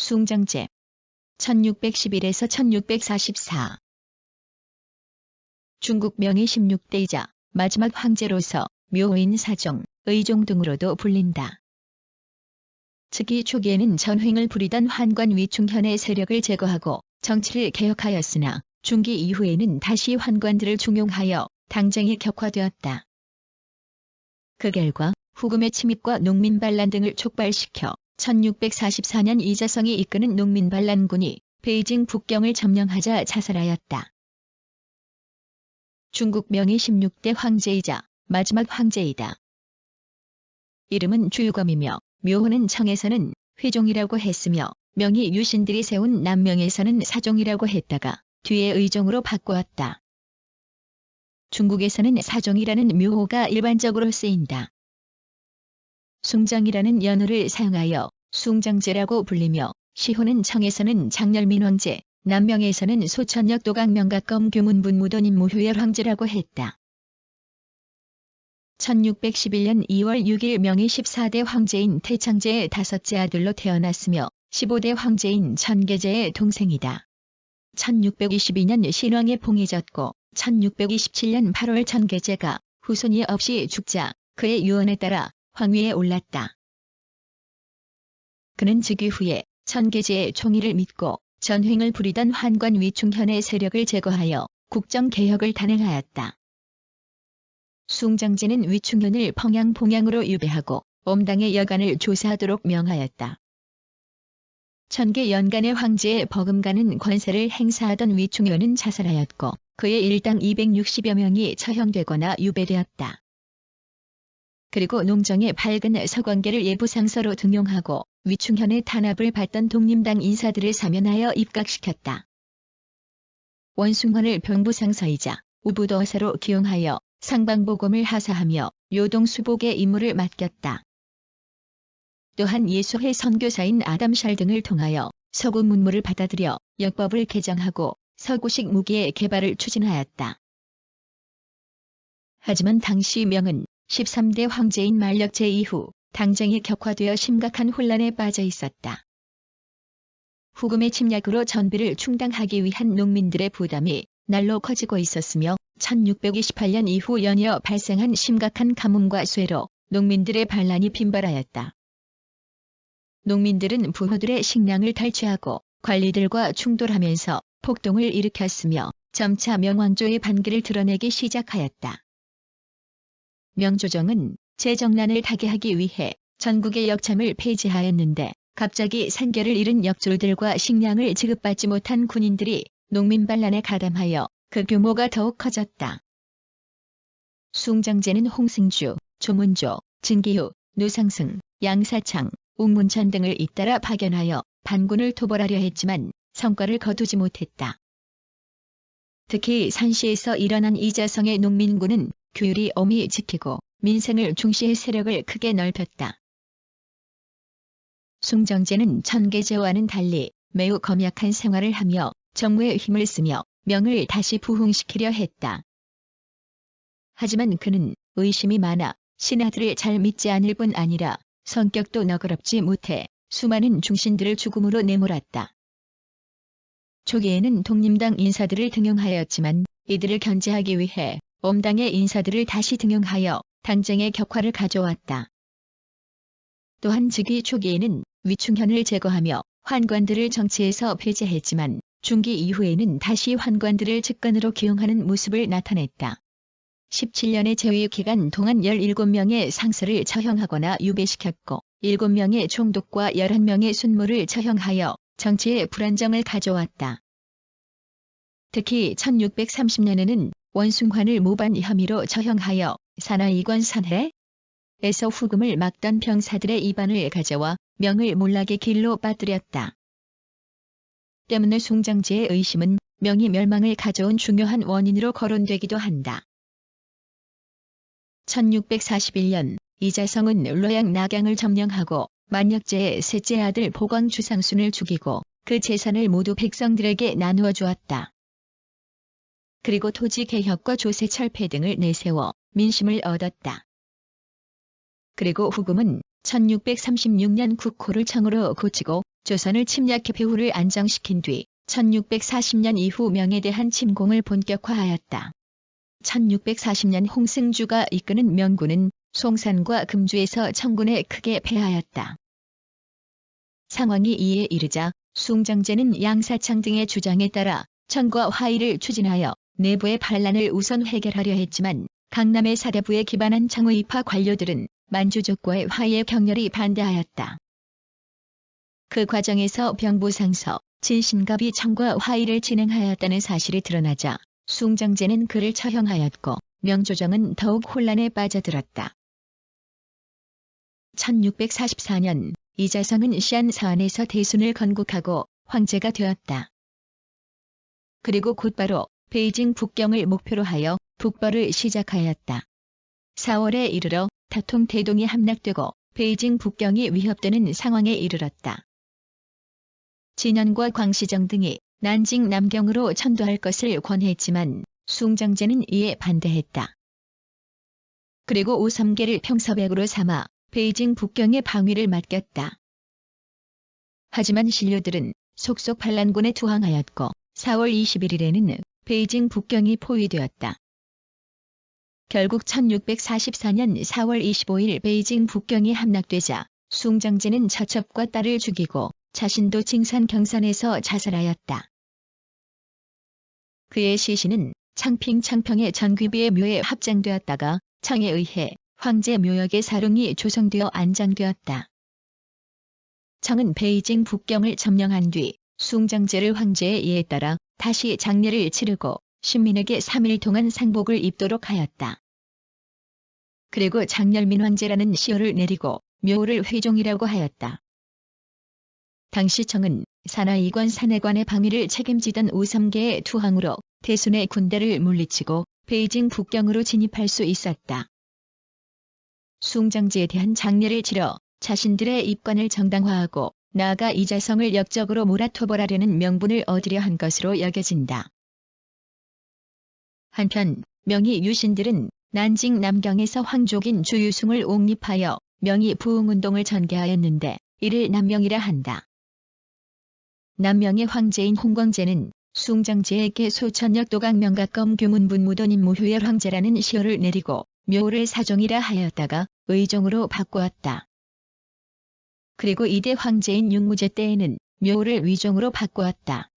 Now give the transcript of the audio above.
숭정제 1611에서 1644 중국 명의 16대이자 마지막 황제로서 묘인 사종, 의종 등으로도 불린다. 즉위 초기에는 전횡을 부리던 환관 위충현의 세력을 제거하고 정치를 개혁하였으나 중기 이후에는 다시 환관들을 중용하여 당쟁이 격화되었다. 그 결과 후금의 침입과 농민반란 등을 촉발시켜 1644년 이자성이 이끄는 농민반란군이 베이징 북경을 점령하자 자살하였다. 중국 명의 16대 황제이자 마지막 황제이다. 이름은 줄검이며 묘호는 청에서는 회종이라고 했으며 명의 유신들이 세운 남명에서는 사종이라고 했다가 뒤에 의종으로 바꾸었다. 중국에서는 사종이라는 묘호가 일반적으로 쓰인다. 숭정이라는 연호를 사용하여 숭정제라고 불리며 시호는 청에서는 장렬민왕제, 남명에서는 소천역 도강명각검 규문분무도님 무효열 황제라고 했다. 1611년 2월 6일 명의 14대 황제인 태창제의 5째 아들로 태어났으며 15대 황제인 천계제의 동생이다. 1622년 신왕에 봉해졌고 1627년 8월 천계제가 후손이 없이 죽자 그의 유언에 따라 황위에 올랐다. 그는 즉위 후에 천계제의 총의를 믿고 전횡을 부리던 환관 위충현의 세력을 제거하여 국정개혁을 단행하였다. 숭정제는 위충현을 평양 봉양으로 유배하고 엄당의 여간을 조사하도록 명하였다. 천계 연간의 황제의 버금가는 권세를 행사하던 위충현은 자살하였고 그의 일당 260여 명이 처형되거나 유배되었다. 그리고 농정의 밝은 서광계를 예부상서로 등용하고 위충현의 탄압을 받던 독림당 인사들을 사면하여 입각시켰다. 원숭헌을 병부상서이자 우부도사로 기용하여 상방보검을 하사하며 요동수복의 임무를 맡겼다. 또한 예수회 선교사인 아담샬 등을 통하여 서구 문물을 받아들여 역법을 개정하고 서구식 무기의 개발을 추진하였다. 하지만 당시 명은 13대 황제인 만력제 이후 당쟁이 격화되어 심각한 혼란에 빠져 있었다. 후금의 침략으로 전비를 충당하기 위한 농민들의 부담이 날로 커지고 있었으며 1628년 이후 연이어 발생한 심각한 가뭄과 쇠로 농민들의 반란이 빈발하였다. 농민들은 부호들의 식량을 탈취하고 관리들과 충돌하면서 폭동을 일으켰으며 점차 명왕조의 반기를 드러내기 시작하였다. 명조정은 재정난을 타개하기 위해 전국의 역참을 폐지하였는데 갑자기 생계를 잃은 역졸들과 식량을 지급받지 못한 군인들이 농민반란에 가담하여 그 규모가 더욱 커졌다. 숭정제는 홍승주, 조문조, 진기후, 노상승, 양사창, 웅문천 등을 잇따라 파견하여 반군을 토벌하려 했지만 성과를 거두지 못했다. 특히 산시에서 일어난 이자성의 농민군은 규율이 엄히 지키고 민생을 중시해 세력을 크게 넓혔다. 숭정제는 천계제와는 달리 매우 검약한 생활을 하며 정무에 힘을 쓰며 명을 다시 부흥시키려 했다. 하지만 그는 의심이 많아 신하들을 잘 믿지 않을 뿐 아니라 성격도 너그럽지 못해 수많은 중신들을 죽음으로 내몰았다. 초기에는 독림당 인사들을 등용하였지만 이들을 견제하기 위해 엄당의 인사들을 다시 등용하여 당쟁의 격화를 가져왔다. 또한 즉위 초기에는 위충현을 제거하며 환관들을 정치에서 폐지했지만 중기 이후에는 다시 환관들을 측근으로 기용하는 모습을 나타냈다. 17년의 재위 기간 동안 17명의 상서를 처형하거나 유배시켰고 7명의 총독과 11명의 순무를 처형하여 정치의 불안정을 가져왔다. 특히 1630년에는 원숭환을 모반 혐의로 처형하여 산하이관 산해에서 후금을 막던 병사들의 이반을 가져와 명을 몰락의 길로 빠뜨렸다. 때문에 숭정제의 의심은 명의 멸망을 가져온 중요한 원인으로 거론되기도 한다. 1641년 이자성은 로양 낙양을 점령하고 만력제의 셋째 아들 보광주상순을 죽이고 그 재산을 모두 백성들에게 나누어 주었다. 그리고 토지 개혁과 조세 철폐 등을 내세워 민심을 얻었다. 그리고 후금은 1636년 국호를 청으로 고치고 조선을 침략해 배후를 안정시킨 뒤 1640년 이후 명에 대한 침공을 본격화하였다. 1640년 홍승주가 이끄는 명군은 송산과 금주에서 청군에 크게 패하였다. 상황이 이에 이르자 숭정제는 양사창 등의 주장에 따라 청과 화의를 추진하여 내부의 반란을 우선 해결하려 했지만 강남의 사대부에 기반한 청의파 관료들은 만주족과의 화의에 격렬히 반대하였다. 그 과정에서 병부상서 진신갑이 청과 화의를 진행하였다는 사실이 드러나자 숭정제는 그를 처형하였고 명조정은 더욱 혼란에 빠져들었다. 1644년 이자성은 시안사안에서 대순을 건국하고 황제가 되었다. 그리고 곧바로 베이징 북경을 목표로 하여 북벌을 시작하였다. 4월에 이르러 타통 대동이 함락되고 베이징 북경이 위협되는 상황에 이르렀다. 진현과 광시정 등이 난징 남경으로 천도할 것을 권했지만 숭정제는 이에 반대했다. 그리고 오삼계를 평서백으로 삼아 베이징 북경의 방위를 맡겼다. 하지만 신료들은 속속 반란군에 투항하였고 4월 21일에는 베이징 북경이 포위되었다. 결국 1644년 4월 25일 베이징 북경이 함락되자 숭정제는 처첩과 딸을 죽이고 자신도 징산 경산에서 자살하였다. 그의 시신은 창평의 전귀비의 묘에 합장되었다가 청에 의해 황제 묘역의 사릉이 조성되어 안장되었다. 청은 베이징 북경을 점령한 뒤 숭정제를 황제의 예에 따라 다시 장례를 치르고 신민에게 3일 동안 상복을 입도록 하였다. 그리고 장렬민 황제라는 시호를 내리고 묘를 회종이라고 하였다. 당시 청은 산하이관 산해관의 방위를 책임지던 오삼계의 투항으로 대순의 군대를 물리치고 베이징 북경으로 진입할 수 있었다. 숭정제에 대한 장례를 치러 자신들의 입관을 정당화하고 나아가 이자성을 역적으로 몰아토벌하려는 명분을 얻으려 한 것으로 여겨진다. 한편 명의 유신들은 난징 남경에서 황족인 주유승을 옹립하여 명의 부흥운동을 전개하였는데 이를 남명이라 한다. 남명의 황제인 홍광제는 숭정제에게 소천역 도강명각검 규문분무돈 임무효열 황제라는 시호를 내리고 묘를 사종이라 하였다가 의종으로 바꾸었다. 그리고 이대 황제인 육무제 때에는 묘를 위종으로 바꾸었다.